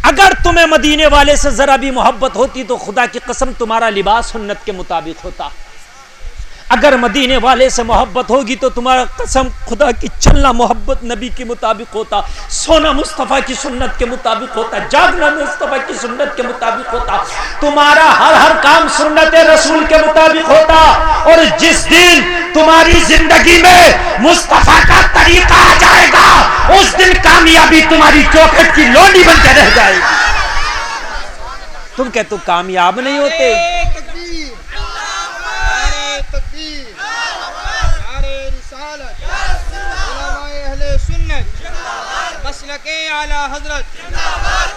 اگر تمہیں مدینے والے سے ذرا بھی محبت ہوتی تو خدا کی قسم تمہارا لباس سنت کے مطابق ہوتا. اگر مدینے والے سے محبت ہوگی تو تمہارا قسم خدا کی چلنا محبت نبی کے مطابق ہوتا, سونا مصطفیٰ کی سنت کے مطابق ہوتا, جاگنا مصطفیٰ کی سنت کے مطابق ہوتا, تمہارا ہر کام سنت رسول کے مطابق ہوتا. اور جس دن تمہاری زندگی میں مصطفیٰ کا طریقہ آ جائے گا اس دن کامیابی تمہاری چوکھٹ کی لونڈی بن کے رہ جائے گی. تم کہ تو کامیاب نہیں ہوتے.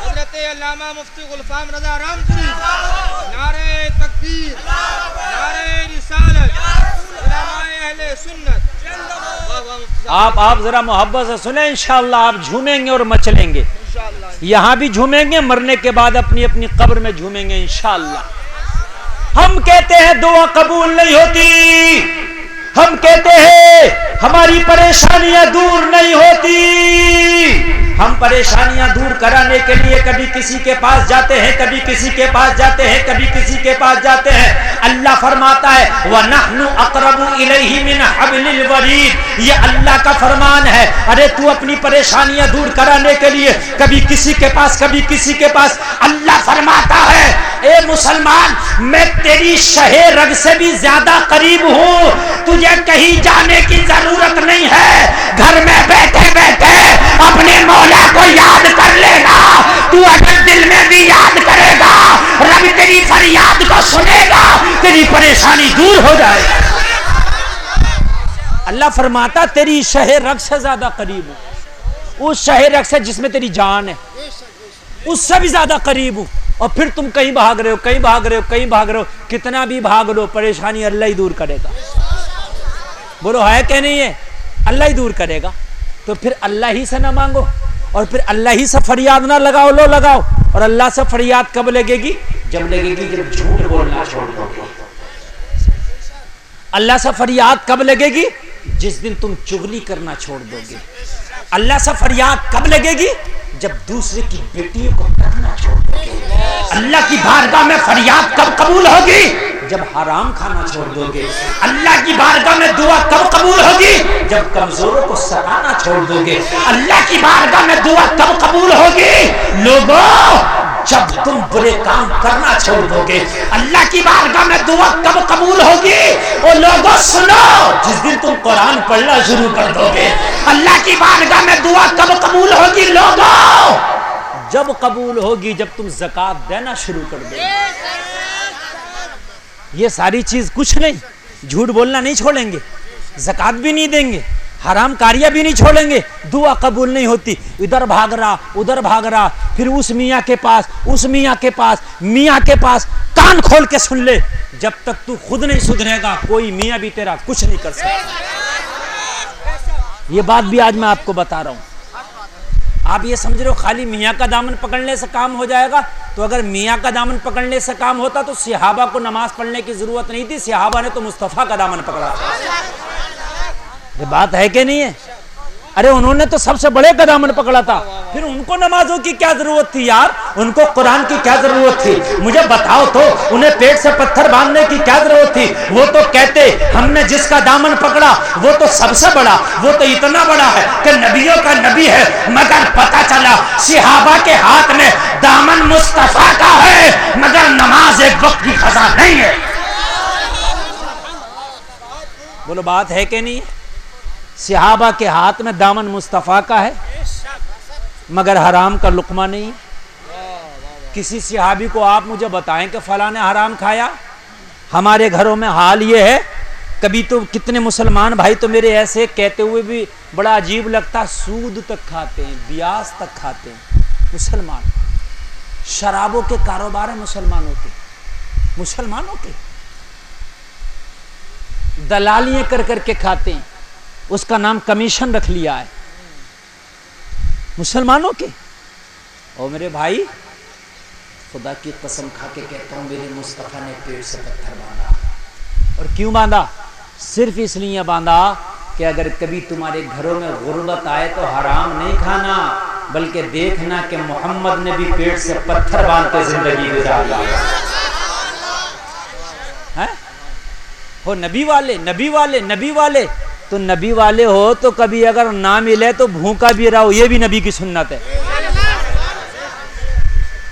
حضرت علامہ مفتی غلفام رضا رامپوری, نعرہ تکبیر, نعرہ رسالت, علماء اہل سنت. آپ ذرا محبت سے سنیں, انشاءاللہ آپ جھومیں گے اور مچلیں گے. یہاں بھی جھومیں گے, مرنے کے بعد اپنی اپنی قبر میں جھومیں گے انشاءاللہ. ہم کہتے ہیں دعا قبول نہیں ہوتی, ہم کہتے ہیں ہماری پریشانیاں دور نہیں ہوتی. ہم پریشانیاں دور کرانے کے لیے کبھی کسی کے پاس جاتے ہیں, کبھی کسی کے پاس جاتے ہیں, کبھی کسی کے پاس جاتے ہیں. اللہ فرماتا ہے وَنَحْنُ أَقْرَبُ إِلَيْهِ مِنْ حَبْلِ الْوَرِيدِ, یہ اللہ کا فرمان ہے. ارے تو اپنی پریشانیاں دور کرانے کے لیے کبھی کسی کے پاس, کبھی کسی کے پاس. اللہ فرماتا ہے اے مسلمان میں تیری شہ رگ سے بھی زیادہ قریب ہوں, تجھے کہیں جانے کی ضرورت نہیں ہے. گھر میں بیٹھے بیٹھے اپنے مولا کو یاد کر لینا. تو اگر دل میں بھی یاد کرے گا رب تیری فریاد کو سنے گا, تیری پریشانی دور ہو جائے گی. اللہ فرماتا تیری شہ رگ سے زیادہ قریب ہوں, اس شہ رگ سے جس میں تیری جان ہے اس سے بھی زیادہ قریب ہوں. اور پھر تم کہیں بھاگ رہے ہو, کہیں بھاگ رہے ہو, کہیں بھاگ رہے ہو. کتنا بھی بھاگ لو پریشانی اللہ ہی دور کرے گا. بولو ہے کہ نہیں ہے؟ اللہ ہی دور کرے گا. تو پھر اللہ ہی سے نہ مانگو, اور پھر اللہ ہی سے فریاد نہ لگاؤ. لو لگاؤ. اور اللہ سے فریاد کب لگے گی؟ جب لگے گی جب جھوٹ بولنا چھوڑ دو گے. اللہ سے فریاد کب لگے گی؟ جس دن تم چغلی کرنا چھوڑ دو گے. اللہ سے فریاد کب لگے گی؟ جب دوسرے کی بیٹیوں کو کرنا چھوڑ دو گے. اللہ کی بارگاہ میں فریاد کب قبول ہوگی؟ جب حرام کھانا چھوڑ دو گے. اللہ کی بارگاہ میں دعا کب قبول ہوگی؟ جب کمزوروں کو ستانا چھوڑ دو گے. اللہ کی بارگاہ میں دعا کب قبول ہوگی؟ لوگوں جب تم برے کام کرنا چھوڑ دو گے. اللہ کی بارگاہ میں دعا کب قبول ہوگی؟ اور لوگوں سنو, جس دن تم قرآن پڑھنا شروع کر دو گے. اللہ کی بارگاہ میں دعا کب قبول ہوگی؟ لوگوں جب قبول ہوگی جب تم زکوٰۃ دینا شروع کر دو. یہ ساری چیز کچھ نہیں, جھوٹ بولنا نہیں چھوڑیں گے, زکوٰۃ بھی نہیں دیں گے, حرام کاریاں بھی نہیں چھوڑیں گے, دعا قبول نہیں ہوتی. ادھر بھاگ رہا, ادھر بھاگ رہا, پھر اس میاں کے پاس, اس میاں کے پاس, میاں کے پاس. کان کھول کے سن لے, جب تک تو خود نہیں سدھرے گا کوئی میاں بھی تیرا کچھ نہیں کر سکتا. یہ بات بھی آج میں آپ کو بتا رہا ہوں. آپ یہ سمجھ رہے ہو خالی میاں کا دامن پکڑنے سے کام ہو جائے گا؟ تو اگر میاں کا دامن پکڑنے سے کام ہوتا تو صحابہ کو نماز پڑھنے کی ضرورت نہیں تھی. صحابہ نے تو مصطفیٰ کا دامن پکڑا. یہ بات ہے کہ نہیں ہے؟ ارے انہوں نے تو سب سے بڑے کا دامن پکڑا تھا, پھر ان کو نمازوں کی کیا ضرورت تھی یار؟ ان کو قرآن کی کیا ضرورت تھی؟ مجھے بتاؤ تو, انہیں پیٹ سے پتھر باندھنے کی کیا ضرورت تھی؟ وہ تو کہتے ہم نے جس کا دامن پکڑا وہ تو سب سے بڑا, وہ تو اتنا بڑا ہے کہ نبیوں کا نبی ہے. مگر پتہ چلا صحابہ کے ہاتھ میں دامن مصطفیٰ کا ہے, مگر نماز ایک وقت کی قضا نہیں ہے. بولو بات ہے کہ نہیں؟ صحابہ کے ہاتھ میں دامن مصطفیٰ کا ہے مگر حرام کا لقمہ نہیں. کسی صحابی کو آپ مجھے بتائیں کہ فلاں نے حرام کھایا؟ ہمارے گھروں میں حال یہ ہے, کبھی تو کتنے مسلمان بھائی تو میرے ایسے کہتے ہوئے بھی بڑا عجیب لگتا, سود تک کھاتے ہیں, بیاج تک کھاتے ہیں. مسلمان شرابوں کے کاروبار ہیں, مسلمانوں کے دلالیاں کر کر کے کھاتے ہیں, اس کا نام کمیشن رکھ لیا ہے مسلمانوں کے. اور میرے بھائی خدا کی قسم کھا کے کہتا ہوں میرے مصطفیٰ نے پیٹ سے پتھر باندھا. اور کیوں باندھا؟ صرف اس لیے باندھا کہ اگر کبھی تمہارے گھروں میں غربت آئے تو حرام نہیں کھانا, بلکہ دیکھنا کہ محمد نے بھی پیٹ سے پتھر باندھ کے زندگی گزاری ہے. ہو نبی والے نبی والے نبی والے، تو نبی والے ہو تو کبھی اگر نہ ملے تو بھوکا بھی رہو، یہ بھی نبی کی سنت ہے.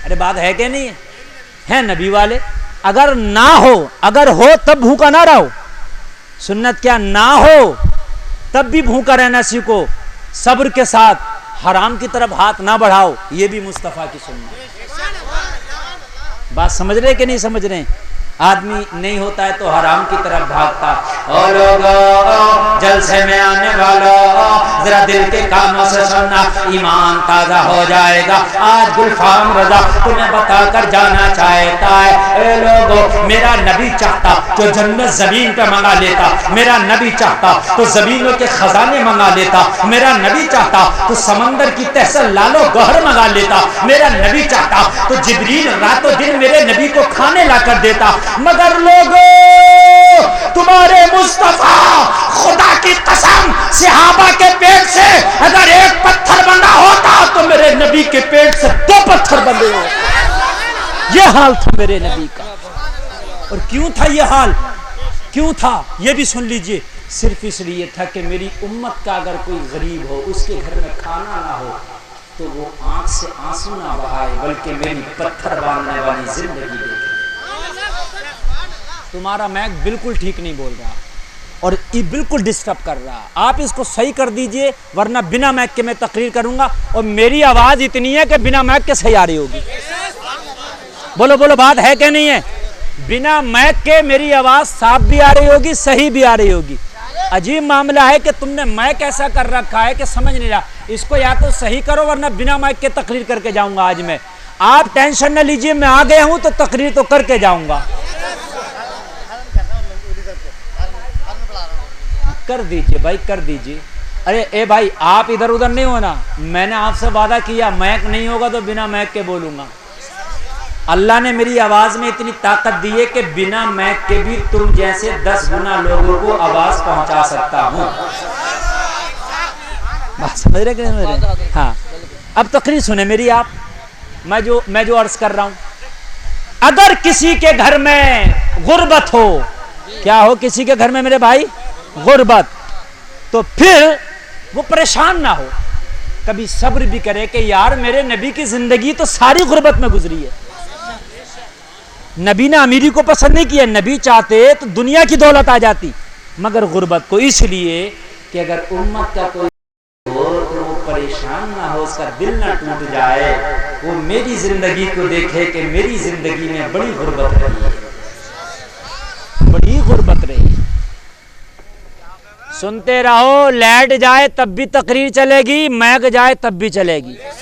ارے بات ہے کہ نہیں ہے نبی والے؟ اگر نہ ہو، اگر ہو تب بھوکا نہ رہو. سنت کیا؟ نہ ہو تب بھی بھوکا رہنا سیکھو، صبر کے ساتھ، حرام کی طرف ہاتھ نہ بڑھاؤ، یہ بھی مصطفیٰ کی سنت. بات سمجھ رہے کہ نہیں سمجھ رہے؟ آدمی نہیں ہوتا ہے تو حرام کی طرف بھاگتا. اور لوگوں جلسے میں آنے والوں ذرا دل کے کاموں سے سننا، ایمان تازہ ہو جائے گا. آج گلفام رضا تمہیں بتا کر جانا چاہتا ہے، اے لوگوں میرا نبی چاہتا تو جنت زمین پہ منگا لیتا، میرا نبی چاہتا تو زمینوں کے خزانے منگا لیتا، میرا نبی چاہتا تو سمندر کی تہ سے لالو گوہر منگا لیتا، میرا نبی چاہتا تو جبریل راتوں دن میرے نبی کو کھانے لا کر دیتا. مگر لوگوں تمہارے مصطفیٰ خدا کی قسم صحابہ کے پیٹ سے اگر ایک پتھر بنا ہوتا تو میرے نبی کے پیٹ سے 2 پتھر بندے ہوتے. یہ حال تھا میرے نبی کا. اور کیوں تھا یہ حال؟ کیوں تھا یہ بھی سن لیجئے. صرف اس لیے تھا کہ میری امت کا اگر کوئی غریب ہو، اس کے گھر میں کھانا نہ ہو، تو وہ آنکھ سے آنسو نہ بہائے بلکہ میری پتھر باندھنے والی زندگی دیکھے. تمہارا میک بالکل ٹھیک نہیں بول رہا اور یہ بالکل ڈسٹرب کر رہا. آپ اس کو صحیح کر دیجئے ورنہ بنا میک کے میں تقریر کروں گا. اور میری آواز اتنی ہے کہ بنا میک کے صحیح آ رہی ہوگی. بولو بولو، بات ہے کہ نہیں ہے؟ بنا میک کے میری آواز صاف بھی آ رہی ہوگی، صحیح بھی آ رہی ہوگی. عجیب معاملہ ہے کہ تم نے میک ایسا کر رکھا ہے کہ سمجھ نہیں رہا. اس کو یا تو صحیح کرو ورنہ بنا میک کے تقریر کر کے جاؤں گا. آج میں، آپ ٹینشن نہ لیجئے، میں آ گیا ہوں تو تقریر تو کر کے جاؤں گا. کر دیجئے بھائی، کر دیجئے. ارے اے بھائی آپ ادھر ادھر نہیں ہونا. میں نے آپ سے وعدہ کیا میک نہیں ہوگا تو بنا میک کے بولوں گا. اللہ نے میری آواز میں اتنی طاقت دی ہے کہ بنا میک کے بھی تم جیسے 10 گنا لوگوں کو آواز پہنچا سکتا ہوں. بات سمجھ رہے کہ نہیں سمجھ رہے؟ ہاں اب تقریر سنیں میری. آپ میں جو عرض کر رہا ہوں، اگر کسی کے گھر میں غربت ہو، کیا ہو کسی کے گھر میں میرے بھائی؟ غربت، تو پھر وہ پریشان نہ ہو، کبھی صبر بھی کرے کہ یار میرے نبی کی زندگی تو ساری غربت میں گزری ہے. نبی نے امیری کو پسند نہیں کیا، نبی چاہتے تو دنیا کی دولت آ جاتی، مگر غربت کو. اس لیے کہ اگر امت کا کوئی ہو تو وہ پریشان نہ ہو، اس کا دل نہ ٹوٹ جائے، وہ میری زندگی کو دیکھے کہ میری زندگی میں بڑی غربت رہی ہے، بڑی غربت رہی. سنتے رہو، لیٹ جائے تب بھی تقریر چلے گی، میک جائے تب بھی چلے گی.